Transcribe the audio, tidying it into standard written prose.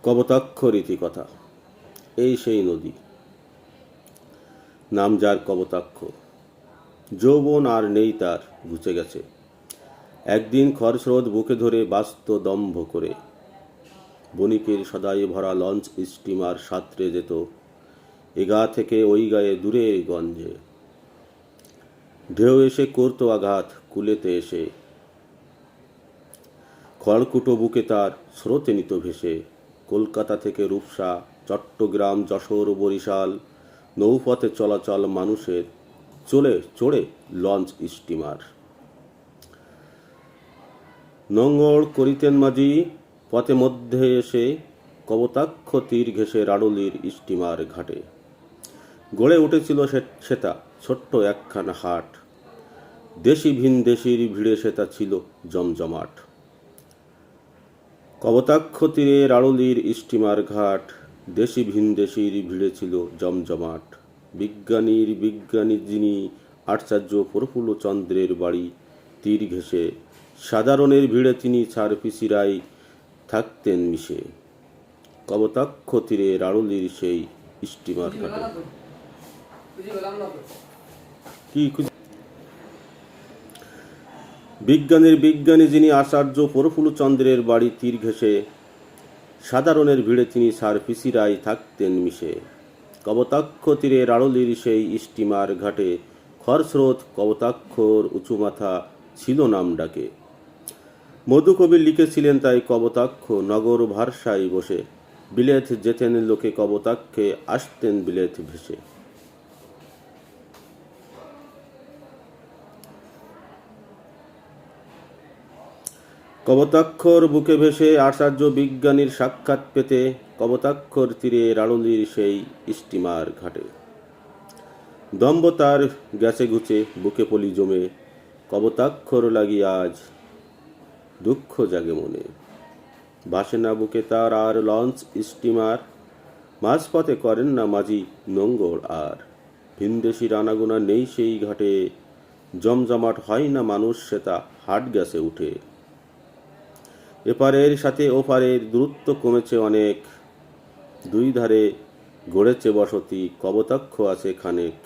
কবতাক্ষ রীতিকথা। এই সেই নদী, নাম যার কবতাক্ষ। যৌবন আর নেই তার, ঘুচে গেছে। একদিন খরস্রোত বুকে ধরে বাস্ত দম্ভ করে বণিকের সদাই ভরা লঞ্চ স্টিমার সাঁতরে যেত এ গা থেকে ওই গায়ে দূরের গঞ্জে। ঢেউ এসে করত আঘাত কুলেতে এসে, খড়কুটো বুকে তার স্রোতে নিত ভেসে। কলকাতা থেকে রূপসা, চট্টগ্রাম, যশোর, বরিশাল, নৌপথে চলাচল মানুষের, চড়ে লঞ্চ স্টিমার। নোঙর করিতেন মাঝি, পথে মধ্যে এসে কবতাক্ষ তীর ঘেঁষে রাড়ুলির স্টিমার ঘাটে। গড়ে উঠেছিল সেটা ছোট্ট একখানা হাট, দেশি ভিনদেশির ভিড়ে সেটা ছিল জমজমাট। কবতাক্ষ তীরে রাড়ুলির স্টিমার ঘাট, দেশি ভিনদেশির ভিড়ে ছিল জমজমাট। বিজ্ঞানী যিনি আচার্য প্রফুল্লচন্দ্রের বাড়ি তীর ঘেঁষে, সাধারণের ভিড়ে তিনি ছাড় পিছিরাই থাকতেন মিশে। কবতাক্ষ তীরে রাড়ুলির সেই স্টিমার ঘাটে বিজ্ঞানী যিনি আচার্য প্রফুল্লচন্দ্রের বাড়ি তীর ঘেঁষে, সাধারণের ভিড়ে তিনি ছাড় পিছিরাই থাকতেন মিশে। কবতাক্ষ তীরে রাড়ুলির সেই স্টিমার ঘাটে খরস্রোত কবতাক্ষর উঁচু মাথা ছিল নাম ডাকে। মধুকবি লিখেছিলেন তাই কবতাক্ষ নগর ভারসায় বসে, বিলেত যেতেন লোকে কবতাক্ষে আসতেন বিলেত ভেসে। কবতাক্ষর বুকে ভেসে আচার্য বিজ্ঞানীর সাক্ষাৎ পেতে কবতাক্ষর তীরে রাড়ুলির সেই স্টিমার ঘাটে। দম্ভ তার গেছে ঘুচে, বুকে পলি জমে, কবতাক্ষর লাগি আজ দুঃখ জাগে মনে। ভাসে না বুকে তার আর লঞ্চ স্টিমার, মাঝপথে করেন না মাঝি নোঙর আর। ভিনদেশির আনাগোনা নেই সেই ঘাটে, জমজমাট হয় না মানুষ সেটা হাট গেছে উঠে। এপারের সাথে ওপারের দূরত্ব কমেছে অনেক, দুই ধারে গড়েছে বসতি, কবতাক্ষ আছে খানেক।